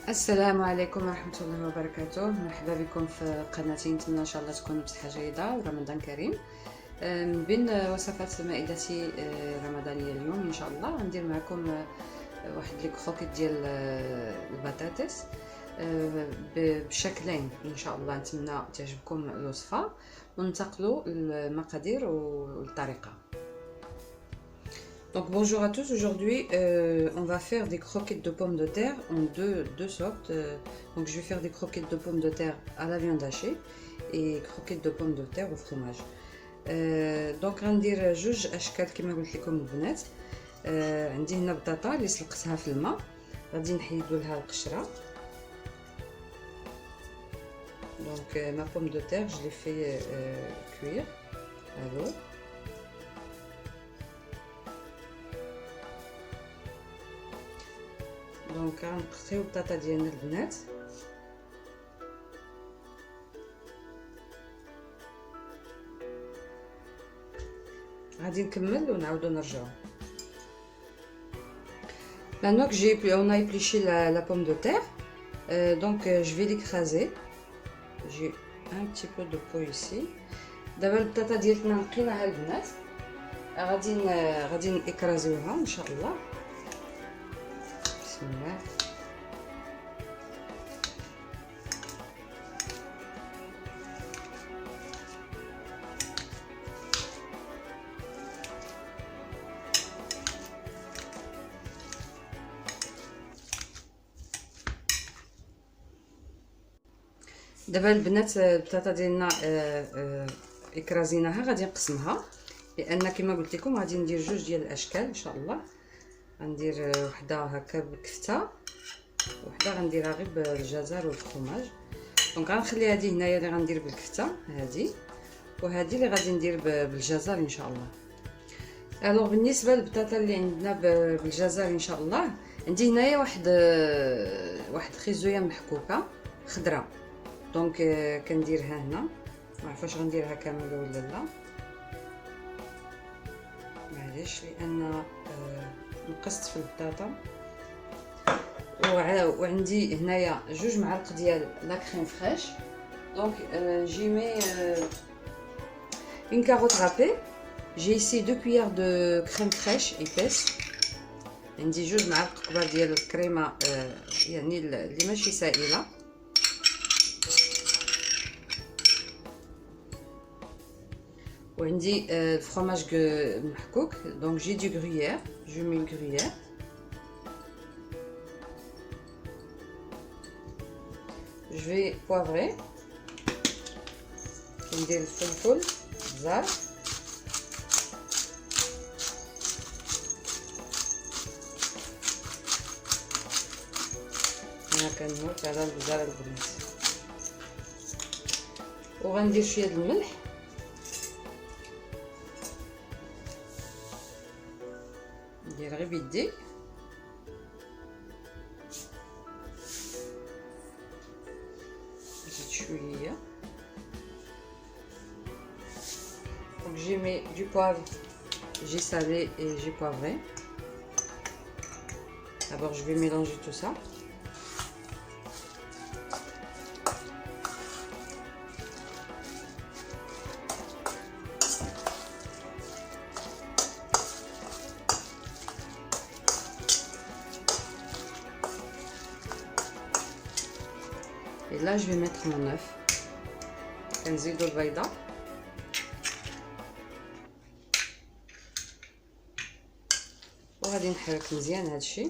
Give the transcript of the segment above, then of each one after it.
السلام عليكم ورحمة الله وبركاته. مرحبا بكم في قناتي. نتمنى ان شاء الله تكونوا بصحة جيدة ورمضان كريم. من بين وصفات مائدتي الرمضانية اليوم ان شاء الله غندير معكم واحد لي كروكيت ديال البطاطس بشكلين ان شاء الله. نتمنى تعجبكم الوصفة وننتقلوا للمقادير والطريقة. Donc bonjour à tous, aujourd'hui on va faire des croquettes de pommes de terre en deux sortes. Donc je vais faire des croquettes de pommes de terre à la viande hachée et croquettes de pommes de terre au fromage. Donc غندير جوج اشكال كما قلت لكم البنات. عندي هنا بطاطا اللي سلقتها في الماء، غادي نحيدو لها القشره. Donc ma pomme de terre je l'ai fait cuire à l'eau. دونك غنقطعو البطاطا ديالنا البنات. غادي نكمل ونعاودو نرجعو. Maintenant que on a épluché la pomme de terre, donc je vais l'écraser. J'ai un petit peu de peau ici. دابا البطاطا ديالنا نقيناها البنات، غادي نكرازيوها ان شاء الله. بسم الله. دابا البنات البطاطا ديالنا اكرازيناها، غادي نقسمها لان كما قلت لكم غادي ندير جوج ديال الاشكال ان شاء الله. غندير وحده هكا بالكفته وحده غنديرها غير بالجزر والفرماج. دونك غنخلي هذه هنايا اللي غندير بالكفته، هذه وهذه اللي غادي ندير بالجزر ان شاء الله. الوغ بالنسبه للبطاطا اللي عندنا بالجزر ان شاء الله، عندي هنايا واحد خيزويه محكوكه خضراء. دونك كنديرها هنا، ما عرفاش غنديرها كامله ولا لا، معليش لان نقصت في البطاطا. وعندي هنايا جوج معالق ديال لا كريم فريش. دونك جي مي une carotte râpée. J'ai ici 2 cuillères de crème fraîche épaisse. عندي جوج معالق كبار ديال الكريمه يعني اللي ماشي سائله. وعندي الفرماج محكوك. دونك جي دو غريير، جو مي الغريير. Je vais poivrer. ندير الفلفل الزار، انا كنموت على البزار البنات. وغندير شويه د الملح، ندير غير بيدي. زيد شويه. Donc j'ai mis du poivre, j'ai salé et j'ai poivré. D'abord je vais mélanger tout ça. Et là je vais mettre mon œuf. كنزيدو البيضه. وغادي نحرك مزيان هادشي.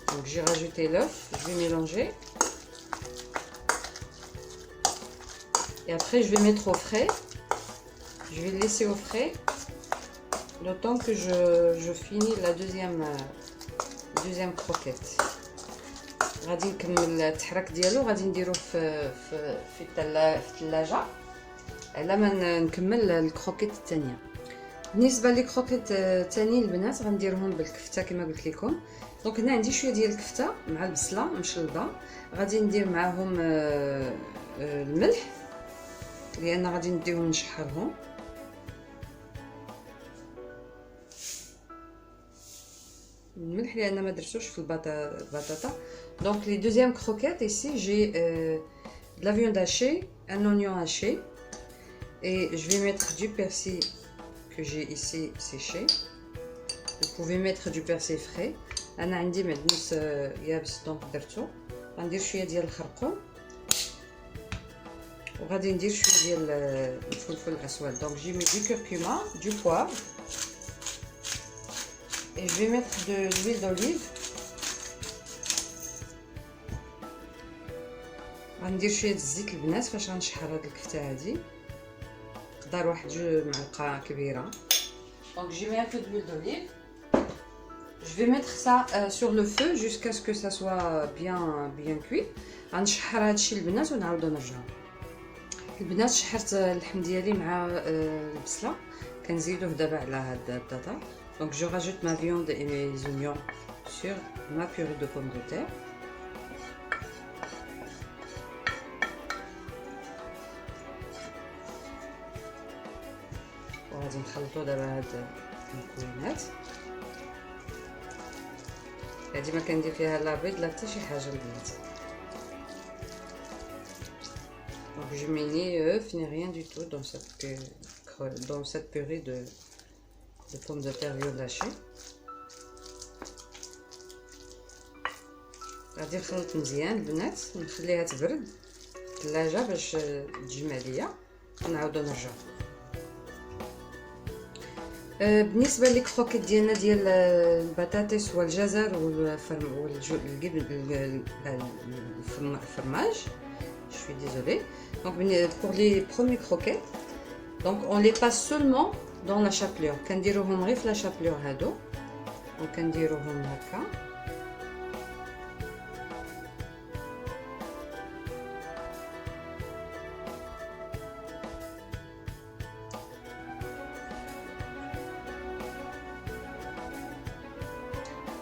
Donc j'ai rajouté l'œuf, je vais mélanger. Et après je vais mettre au frais. Je vais le laisser au frais le temps que je finis la deuxième croquette. غادي نكمل التحرك ديالو، غادي نديروه في الثلاجه على ما نكمل الكروكيت الثانيه. بالنسبه للكروكيت الثاني البنات غنديرهم بالكفته كما قلت لكم. دونك هنا عندي شويه ديال الكفته مع البصله مشلضه، غادي ندير معاهم الملح لان غادي نديهم نشحرهم. الملح لان ما درتوش في البطاطا. دونك لي دوزيام كروكيت ici j'ai de la viande hachée, un oignon haché et je vais mettre du persil que j'ai ici séché. Vous pouvez mettre du persil frais. انا عندي معدنوس يابس دونك درتو. غندير شويه ديال الخرقوم وغادي ندير شويه ديال الفلفل الاسود. دونك جي مي دو كوركوما, du poivre et je vais mettre de l'huile d'olive. غندير شويه الزيت البنات فاش غنشحر هاد الكفته هادي. نقدر واحد 2 معلقه كبيره. Donc j'ai mis un peu d'huile d'olive. Je vais mettre ça sur le feu jusqu'à ce que ça soit bien cuit. غنشحر هادشي البنات ونعاودو نرجعو. البنات شحرت اللحم ديالي مع البصله كنزيدوه دابا على هاد البطاطا. Donc je rajoute ma viande et mes oignons sur ma purée de pommes de terre. وغادي نخلطو دابا هاد المكونات. هادي ما كندير فيها لا بيض لا حتى شي حاجه البنات. Donc je mets ni œuf ni rien du tout dans cette purée de pommes de terre viande hachée. غادي نخلط مزيان البنات ونخليها تبرد في الثلاجه باش تجمع ليا ونعاودو نرجعو. بالنسبه للكروكيت ديالنا ديال البطاطس والجزر الفرماج. Je suis désolée. Donc pour les premiers croquettes, donc on les passe seulement dans la chapelure. كنديروهم غير في la chapelure هادو وكنديروهم هكا.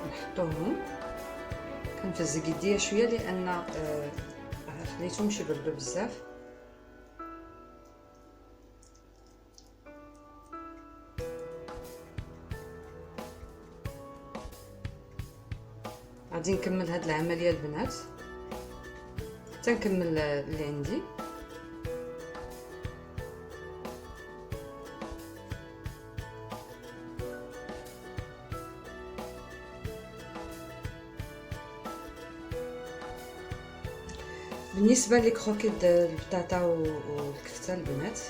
نحطوهم كنفزق يديا شويه لان خليتهمش يبردوا بزاف. غادي نكمل هاد العمليه البنات حتى نكمل اللي عندي. بالنسبه لكروكيت البطاطا والكفته البنات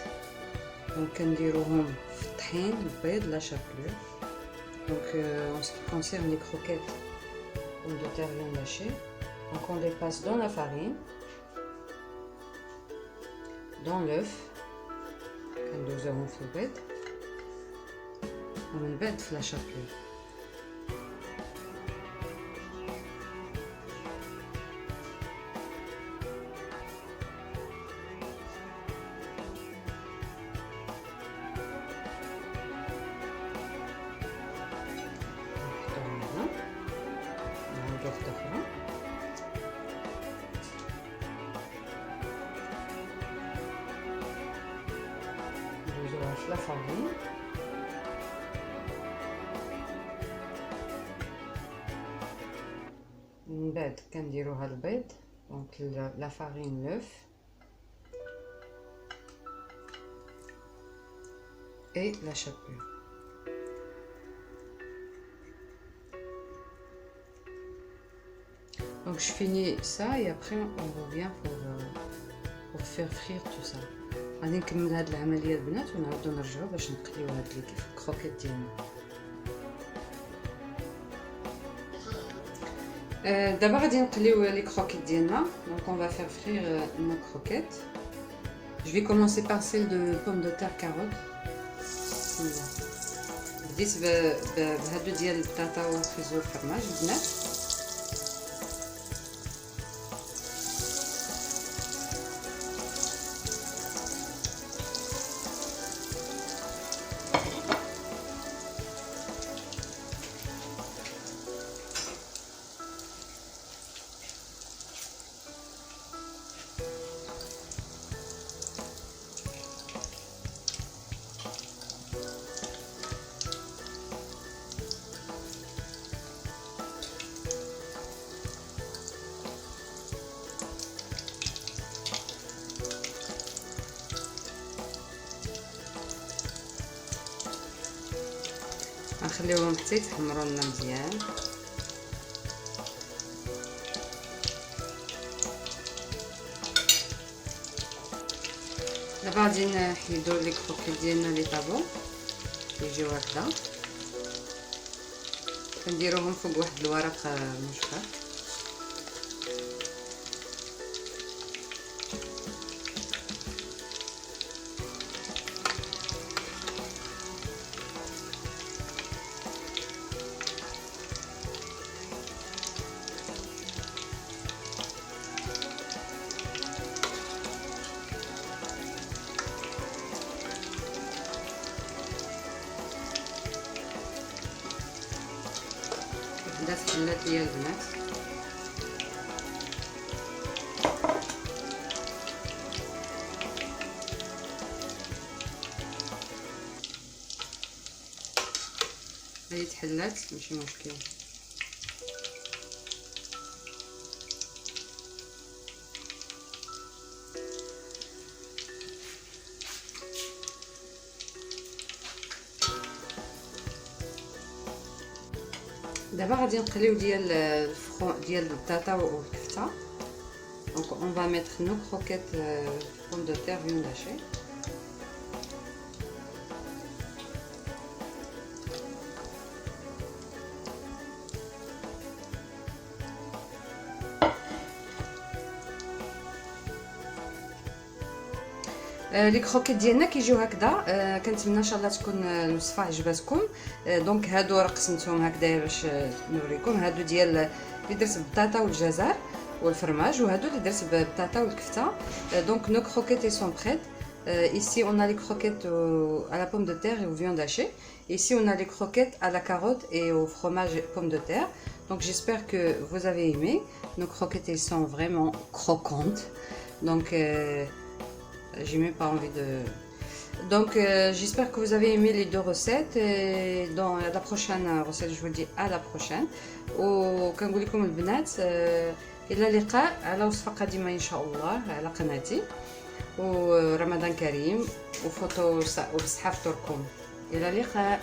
دونك كنديروهم في الطحين البيض لا شابلور. دونك en ce qui concerne les croquettes pommes de terre bien hachées, donc on les passe dans la farine, dans l'œuf كندوزوهم في البيض ومن بعد في لا شابلور. واحدة أخرى ندوزوها في لافارين من بعد كنديروها البيض دونك لافارين لوف et la chapelure. Donc je finis ça et après on revient pour faire frire tout ça. غادي نكمل هاد العمليه البنات ونعاودو نرجعو باش نقليو هاد الكروكيت ديالنا. دابا غادي نقليو لي كروكيت ديالنا. Donc on va faire frire nos croquettes. Je vais commencer par celle de pommes de terre carottes. بديت بهادو ديال البطاطا والخيزو والفرماج البنات. نخليوهم حتى يتحمروا لنا مزيان. دابا غادي نحيدو لي كروكيت ديالنا لي طابو يجيو هكذا، كنديروهم فوق واحد الورق مجفف. بدات حلات ليا البنات. هي تحلات ماشي مشكل. دابا غادي نقليو ديال ديال البطاطا والكفته. دونك اون فا ميتر نو كروكيت بوم دو تير بيون داشي. لي كروكيت ديالنا كيجيو هكذا. كنتمنى ان شاء الله تكون الوصفه عجباتكم. دونك هادو راه قسمتهم هكذا باش نوريكم. هادو ديال اللي درت بالبطاطا والجزر والفرماج، وهادو اللي درت بالبطاطا والكفته. دونك nos croquettes elles sont prêtes. Ici on a les croquettes à la pomme de terre et au viande hachée. Ici on a les croquettes à la carotte et au fromage et pomme de terre. Donc j'espère que vous avez aimé. Nos croquettes elles sont vraiment croquantes. Donc j'ai même pas envie de... Donc j'espère que vous avez aimé les deux recettes. Et dans la prochaine recette je vous dis à la prochaine. وكنقول لكم البنات الى اللقاء على وصفه قادمه ان شاء الله على قناتي. ورمضان كريم وفطور وبصحه فطوركم. الى اللقاء.